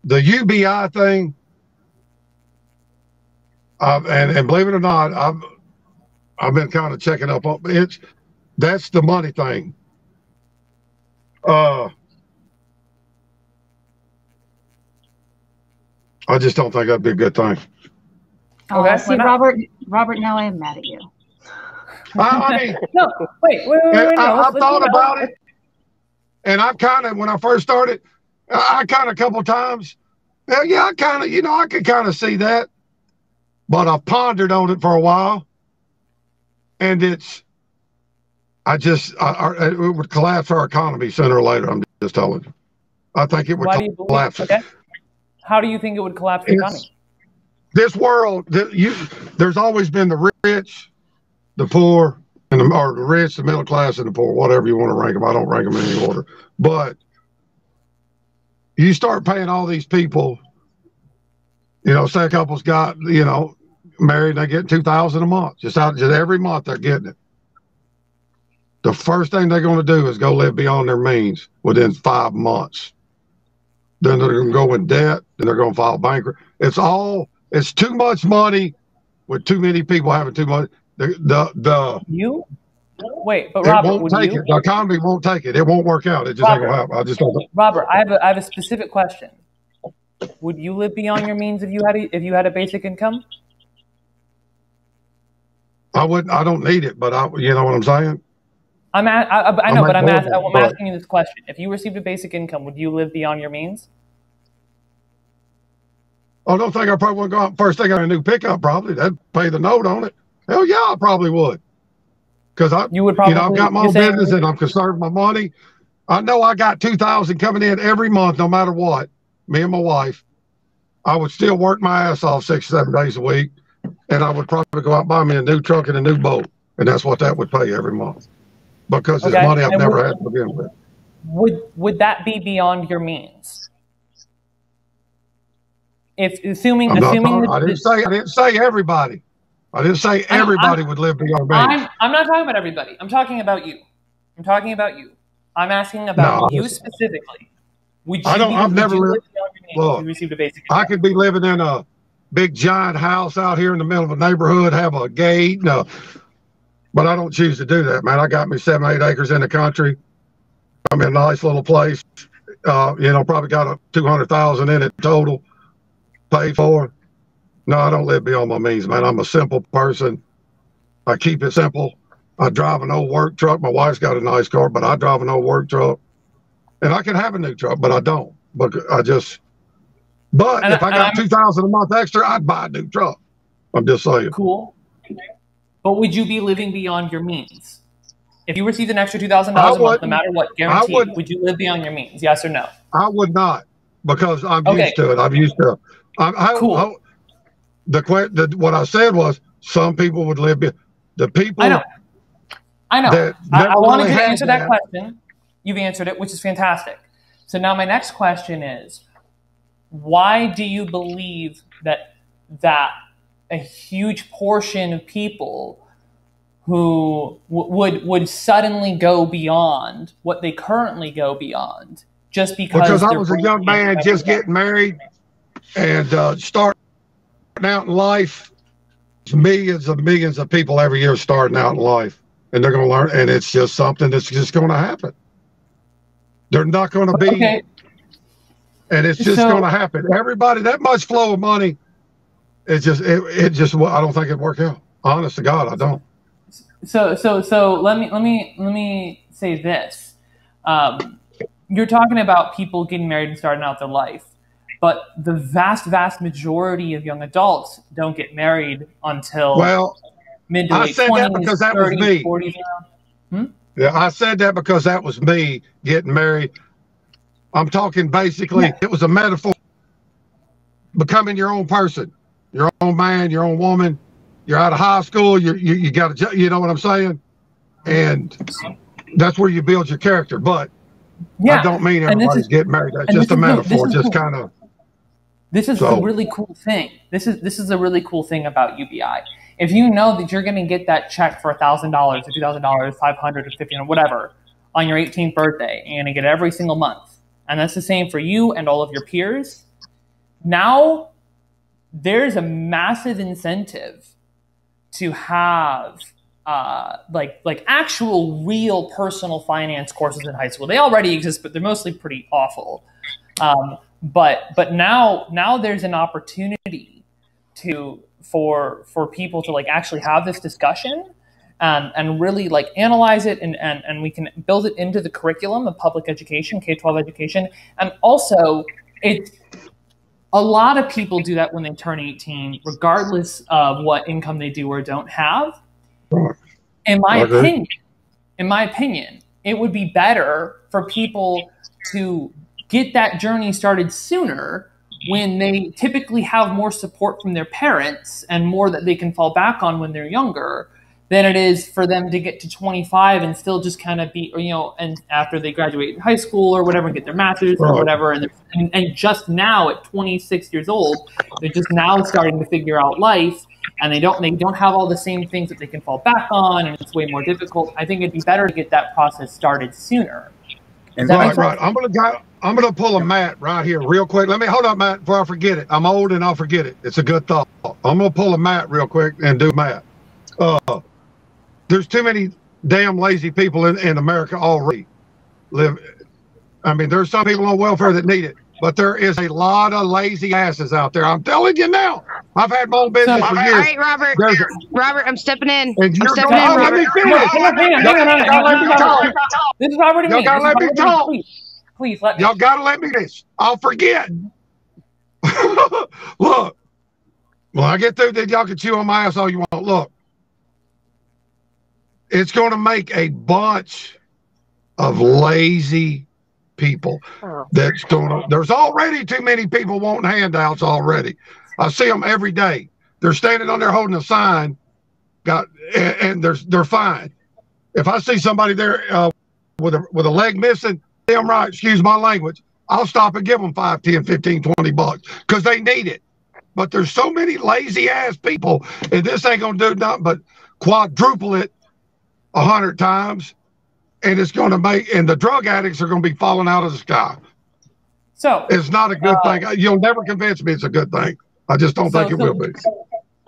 The UBI thing, and believe it or not, I've been kind of checking up on that's the money thing. I just don't think that'd be a good thing. Okay, see, Robert, now I am mad at you. I mean, no, wait. I've thought about it, and I've kind of, when I first started, I kind of a couple times, yeah, I kind of, I could kind of see that, but I pondered on it for a while, and it would collapse our economy sooner or later. I'm just telling you. I think it would collapse. Okay. How do you think it would collapse the economy? This world, there's always been the rich, the poor, or the rich, the middle class, and the poor, whatever you want to rank them. I don't rank them in any order. But you start paying all these people, say a couple's got, married, and they get $2,000 a month. Just every month they're getting it. The first thing they're going to do is go live beyond their means within 5 months. Then they're going to go in debt, and they're going to file bankrupt. It's too much money with too many people having too much. Wait, but Robert, won't take it. The economy won't take it. It won't work out. It just ain't going to happen. I just don't. Robert, I have a specific question. Would you live beyond your means if you had a basic income? I wouldn't. I don't need it, but you know what I'm saying? I know, but I'm asking you this question. If you received a basic income, would you live beyond your means? I don't think I probably would go out first thing on a new pickup. Probably that'd pay the note on it. Hell yeah, I probably would. Because I've got my own business and I'm conserving my money. I know I got $2,000 coming in every month, no matter what. Me and my wife, I would still work my ass off 6 or 7 days a week, and I would probably go out and buy me a new truck and a new boat, and that's what that would pay every month. Because it's money I've never had to begin with. Would that be beyond your means? Assuming I didn't say everybody. I didn't say everybody would live beyond means. I'm not talking about everybody. I'm talking about you. I'm asking about you specifically. I've never lived. Look, you received a basic income? I could be living in a big giant house out here in the middle of a neighborhood, have a gate, but I don't choose to do that, man. I got me 7-8 acres in the country. I'm in a nice little place. Probably got a $200,000 in it total, paid for. No, I don't live beyond my means, man. I'm a simple person. I keep it simple. I drive an old work truck. My wife's got a nice car, but I drive an old work truck. And I can have a new truck, but I don't. But if I got $2,000 a month extra, I'd buy a new truck. I'm just saying. Cool. But would you be living beyond your means? If you received an extra $2,000 a month, no matter what, guaranteed, would you live beyond your means? Yes or no? I would not, because I'm used to it. I'm used to it. Cool. What I said was some people would live. The people. I know. I wanted you to answer that question. You've answered it, which is fantastic. So now my next question is, why do you believe that a huge portion of people who would suddenly go beyond what they currently go beyond just because I was a young man just getting married and starting out in life. Millions of people every year starting out in life, and they're going to learn, and it's just something that's just going to happen. They're not going to be, and it's just going to happen. Everybody, that much flow of money, it just I don't think it'd work out. Honest to God, I don't. So let me say this. You're talking about people getting married and starting out their life, but the vast majority of young adults don't get married until mid to late 20s, that because that 30s, was me. 40s now. Yeah, I said that because that was me getting married. I'm talking basically, It was a metaphor. Becoming your own person, your own man, your own woman. You're out of high school. You got a, you know what I'm saying, and that's where you build your character. But I don't mean everybody's getting married. That's just a metaphor. Just kind of. This is a really cool thing. This is a really cool thing about UBI. If you know that you're going to get that check for $1,000 or $2,000, $500 or $1,500, whatever, on your 18th birthday, and you're going to get it every single month, and that's the same for you and all of your peers, Now there's a massive incentive to have like actual real personal finance courses in high school. They already exist, but they're mostly pretty awful. But now there's an opportunity for people to like actually have this discussion and really like analyze it and we can build it into the curriculum of public education, K-12 education. And also a lot of people do that when they turn 18, regardless of what income they do or don't have. In my opinion, it would be better for people to get that journey started sooner when they typically have more support from their parents and more that they can fall back on when they're younger than it is for them to get to 25 and still just kind of be, and after they graduate high school or whatever, and get their master's or whatever. And just now at 26 years old, they're just now starting to figure out life, and they don't have all the same things that they can fall back on, and it's way more difficult. I think it'd be better to get that process started sooner. Right. I'm gonna pull a Matt right here real quick. Hold up, Matt, before I forget it. I'm old and I'll forget it. It's a good thought. I'm gonna pull a Matt real quick and do Matt. There's too many damn lazy people in America already. There's some people on welfare that need it, but there is a lot of lazy asses out there. I'm telling you now. I've had my own business for years. All right, Robert. Robert, I'm stepping in. And you're going to let me finish. This is Robert and me. Y'all got to let me talk. Please let me. Y'all got to let me finish. I'll forget. Look, when I get through, then y'all can chew on my ass all you want. Look, it's going to make a bunch of lazy people. There's already too many people wanting handouts already. I see them every day. They're standing on there holding a sign, and they're fine. If I see somebody there with a leg missing, damn right, excuse my language, I'll stop and give them 5, 10, 15, 20 bucks because they need it. But there's so many lazy ass people, and this ain't gonna do nothing but quadruple it 100 times, and it's gonna and the drug addicts are gonna be falling out of the sky. So it's not a good thing. You'll never convince me it's a good thing. I just don't think it will be.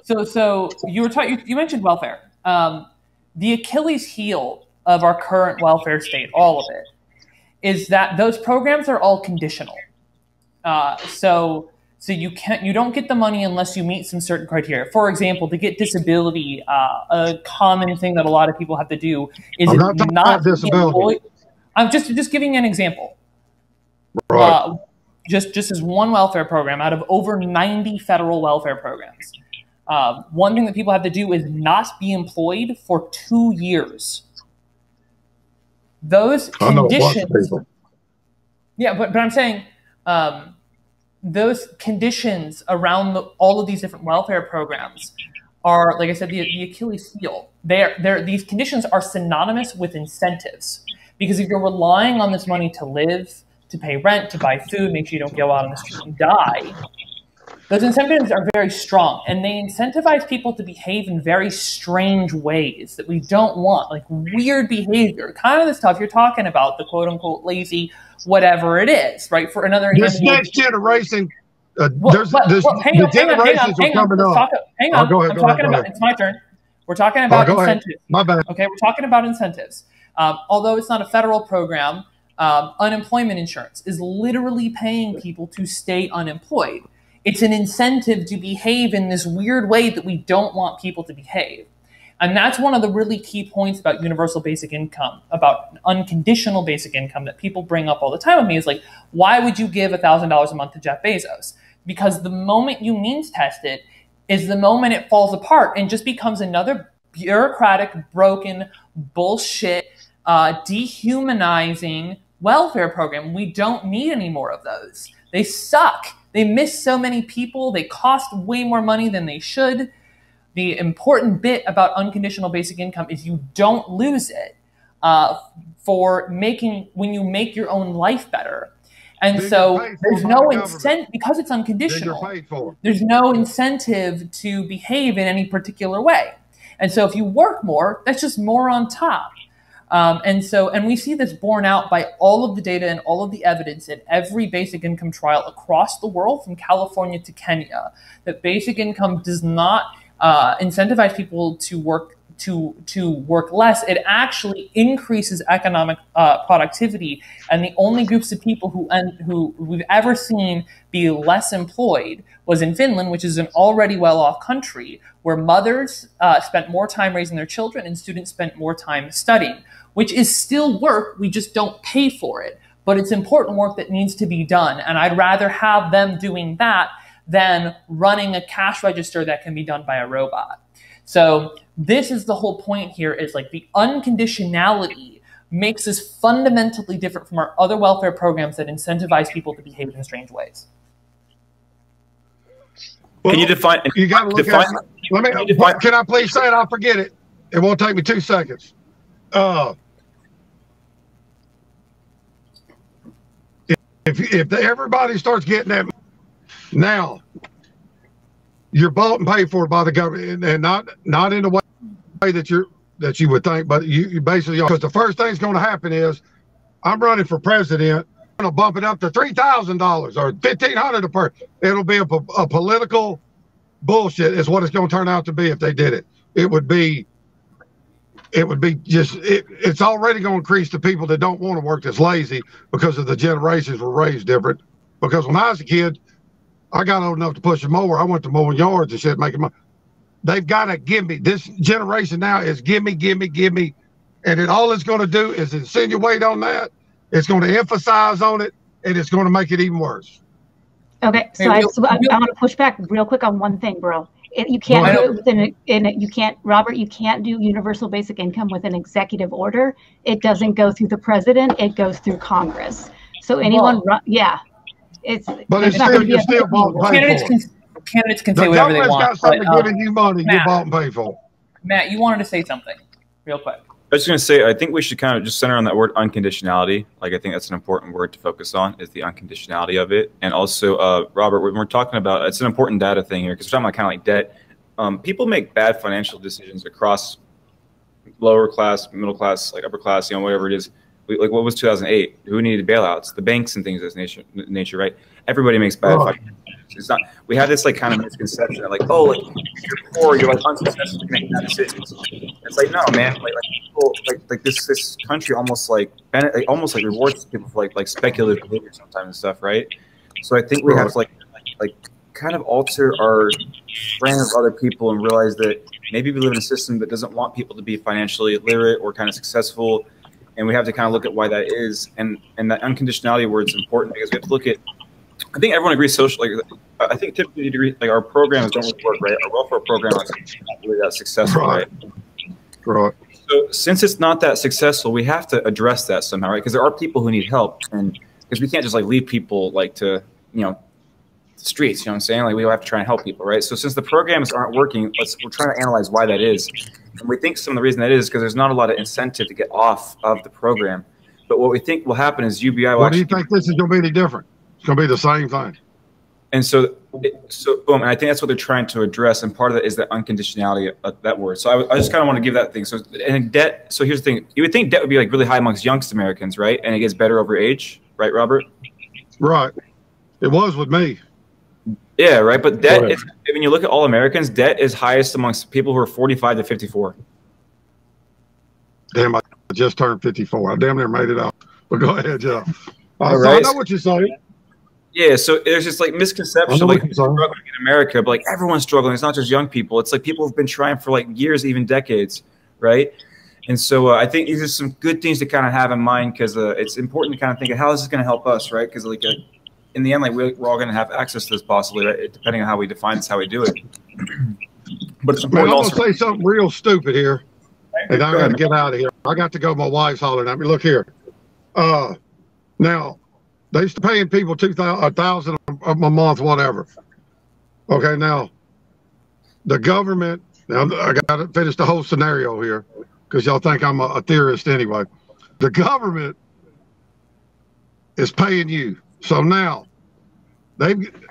So you mentioned welfare. The Achilles heel of our current welfare state, all of it, is that those programs are all conditional. So you don't get the money unless you meet some certain criteria. For example, to get disability, a common thing that a lot of people have to do is not disability. I'm just giving an example. Right. Just as one welfare program out of over 90 federal welfare programs. One thing that people have to do is not be employed for 2 years. Those conditions. Yeah, but I'm saying those conditions around all of these different welfare programs are, like I said, the Achilles heel. These conditions are synonymous with incentives, because if you're relying on this money to live, to pay rent, to buy food, make sure you don't go out on the street and die, those incentives are very strong, and they incentivize people to behave in very strange ways that we don't want, like weird behavior, kind of the stuff you're talking about, the quote-unquote lazy whatever it is, right? For another example, this next generation, the generations are coming up. Hang on, go ahead. It's my turn. We're talking about incentives. Ahead. My bad. Okay, we're talking about incentives. Although it's not a federal program, unemployment insurance is literally paying people to stay unemployed. It's an incentive to behave in this weird way that we don't want people to behave. And that's one of the really key points about universal basic income, about unconditional basic income, that people bring up all the time with me, is like, why would you give $1,000 a month to Jeff Bezos? Because the moment you means test it is the moment it falls apart and just becomes another bureaucratic, broken, bullshit, dehumanizing welfare program. We don't need any more of those. They suck. They miss so many people. They cost way more money than they should. The important bit about unconditional basic income is you don't lose it when you make your own life better. And so there's no incentive, because it's unconditional, there's no incentive to behave in any particular way. And so if you work more, that's just more on top. And we see this borne out by all of the data and all of the evidence in every basic income trial across the world, from California to Kenya, that basic income does not incentivize people to work less. It actually increases economic productivity. And the only groups of people who we've ever seen be less employed was in Finland, which is an already well-off country, where mothers spent more time raising their children and students spent more time studying, which is still work. We just don't pay for it. But it's important work that needs to be done. And I'd rather have them doing that than running a cash register that can be done by a robot. So this is the whole point here, is like the unconditionality makes us fundamentally different from our other welfare programs that incentivize people to behave in strange ways. Well, can you define? You got to look at it. Can I please say it? I'll forget it. It won't take me 2 seconds. If everybody starts getting that now, you're bought and paid for by the government, and not in the way that you would think, but you basically are. Because the first thing's going to happen is, I'm running for president. I'm going to bump it up to $3,000 or $1,500 a person. It'll be a political bullshit. Is what it's going to turn out to be if they did it. It would be just. It's already going to increase the people that don't want to work, that's lazy, because of the generations were raised different. Because when I was a kid, I got old enough to push a mower. I went to mowing yards and shit, making money. They've got to give me. This generation now is give me. And all it's going to do is insinuate on that. It's going to emphasize on it, and it's going to make it even worse. Okay, so I want to push back real quick on one thing, bro. You can't do it Robert, you can't do universal basic income with an executive order. It doesn't go through the president. It goes through Congress. So anyone, it's still bought and paid for. Candidates can say whatever they want. The government's got something giving you money, you bought and paid for. Matt, you wanted to say something real quick. I was just going to say, I think we should kind of just center on that word unconditionality. Like, I think that's an important word to focus on, is the unconditionality of it. And also, Robert, when we're talking about, it's an important data thing here, because we're talking about kind of like debt. People make bad financial decisions across lower class, middle class, like upper class, whatever it is. Like, what was 2008? Who needed bailouts? The banks and things of this nature, right? Everybody makes bad financial decisions. It's not. We have this like kind of misconception that, like, oh, like, if you're poor, you're like unsuccessful to make bad decisions. It's like, no, man. Like people, like this country almost like rewards people for like speculative behavior sometimes and stuff, right? So I think we have to like kind of alter our brand of other people and realize that maybe we live in a system that doesn't want people to be financially literate or kind of successful, and we have to kind of look at why that is. And that unconditionality word is important, because we have to look at. I think everyone agrees socially. I think typically you agree, like, our programs don't really work, right? Our welfare program is not really that successful, right? Right. So since it's not that successful, we have to address that somehow, right? Because there are people who need help, and because we can't just like leave people like to the streets. You know what I'm saying? Like, we have to try and help people, right? So since the programs aren't working, we're trying to analyze why that is, and we think some of the reason that is because there's not a lot of incentive to get off of the program. But what we think will happen is UBI. What do you think this is going to be any different? It's going to be the same thing. And so boom, and I think that's what they're trying to address, and part of that is the unconditionality of that word. So I just kind of want to give that thing. So, and debt. So here's the thing: you would think debt would be like really high amongst youngest Americans, right? And it gets better over age, right, Robert? Right. It was with me. Yeah, right. But debt, when you look at all Americans, debt is highest amongst people who are 45 to 54. Damn, I just turned 54. I damn near made it out. But go ahead, Jeff. Right. So I know what you're saying. Yeah, so there's this like misconception, like struggling in America, but like everyone's struggling. It's not just young people. It's like people have been trying for like years, even decades, right? And so I think these are some good things to kind of have in mind, because it's important to kind of think of how this is going to help us, right? Because like in the end, like we're all going to have access to this possibly, right? Depending on how we define this, how we do it. But it's important. I'm going to say something real stupid here, and I got to get out of here. I got to go. My wife's hollering at me. Look here. Now, they used to paying people $2,000 a month, whatever. Okay, now the government. Now I got to finish the whole scenario here, because y'all think I'm a theorist anyway. The government is paying you. So now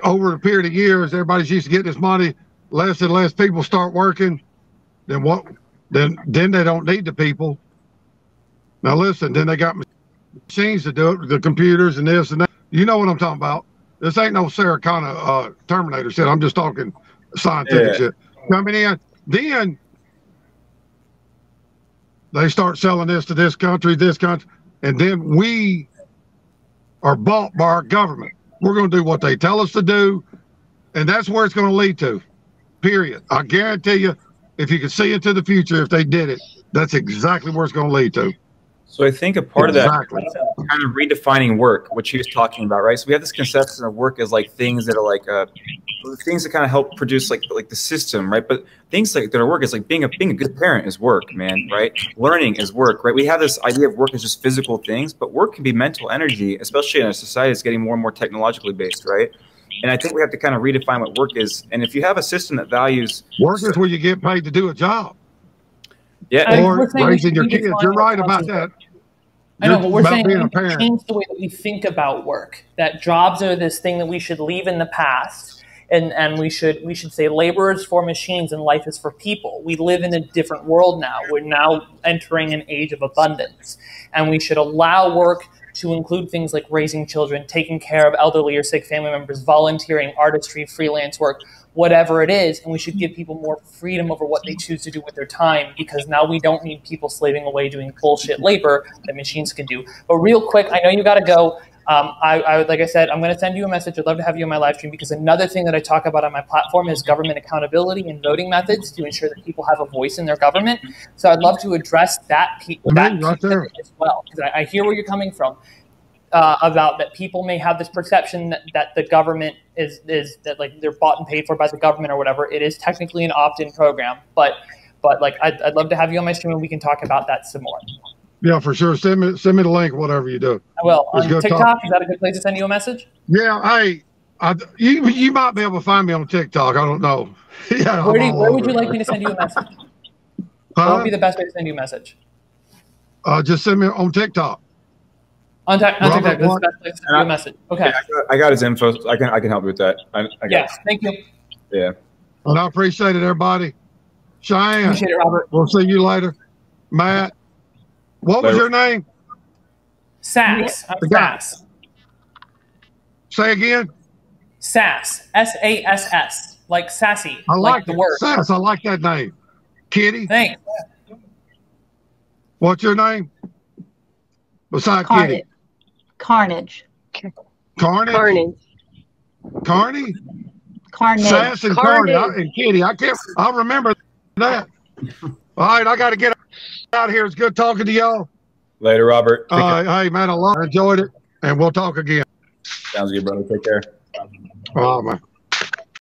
over a period of years, everybody's used to getting this money. Less and less people start working. Then what? Then they don't need the people. Now listen, then they got machines to do it, the computers and this and that. You know what I'm talking about. This ain't no Sarah Connor Terminator shit. I'm just talking scientific shit. Coming in, then they start selling this to this country, and then we are bought by our government. We're going to do what they tell us to do, and that's where it's going to lead to, period. I guarantee you, if you could see into the future, if they did it, that's exactly where it's going to lead to. So I think a part of that kind of redefining work, which he was talking about, right? So we have this conception of work as like things that are like things that kind of help produce like the system, right? But things like that are work is like being a good parent is work, man, right? Learning is work, right? We have this idea of work as just physical things, but work can be mental energy, especially in a society that's getting more and more technologically based, right? And I think we have to kind of redefine what work is. And if you have a system that values work is where you get paid to do a job. Yeah, or raising your kids. You're right about that. I know, but we're saying we need to change the way that we think about work. That jobs are this thing that we should leave in the past, and we should say labor is for machines and life is for people. We live in a different world now. We're now entering an age of abundance, and we should allow work to include things like raising children, taking care of elderly or sick family members, volunteering, artistry, freelance work, whatever it is, and we should give people more freedom over what they choose to do with their time, because now we don't need people slaving away doing bullshit labor that machines can do. But real quick, I know you got to go. Like I said, I'm going to send you a message. I'd love to have you on my live stream, because another thing that I talk about on my platform is government accountability and voting methods to ensure that people have a voice in their government. So I'd love to address that piece as well, because I hear where you're coming from. About that people may have this perception that the government is that like they're bought and paid for by the government or whatever. It is technically an opt-in program, but like I'd love to have you on my stream and we can talk about that some more. Yeah, for sure. Send me the link, whatever you do. I will. On TikTok, is that a good place to send you a message? Yeah, hey, you might be able to find me on TikTok. I don't know. Yeah, where would you like me to send you a message? What would be the best way to send you a message? Just send me on TikTok. On TikTok, that's the best place to send you a message. Okay. Yeah, I got his info. I can help you with that. Yes, thank you. Yeah. And I appreciate it, everybody. Cheyenne. Appreciate it, Robert. We'll see you later. Matt. What was your name? Sass. I'm Sass. Say again. Sass. S-A-S-S. Like sassy. I like the word. Sass. I like that name. Kitty. Thanks. What's your name? Besides Kitty. Carnage. Carnage. Carney. Carnage. Sass and Carney and Kitty. I'll remember that. All right, I got to get out of here. It's good talking to y'all. Later, Robert. Hey, man, I enjoyed it, and we'll talk again. Sounds good, brother. Take care. Oh, man.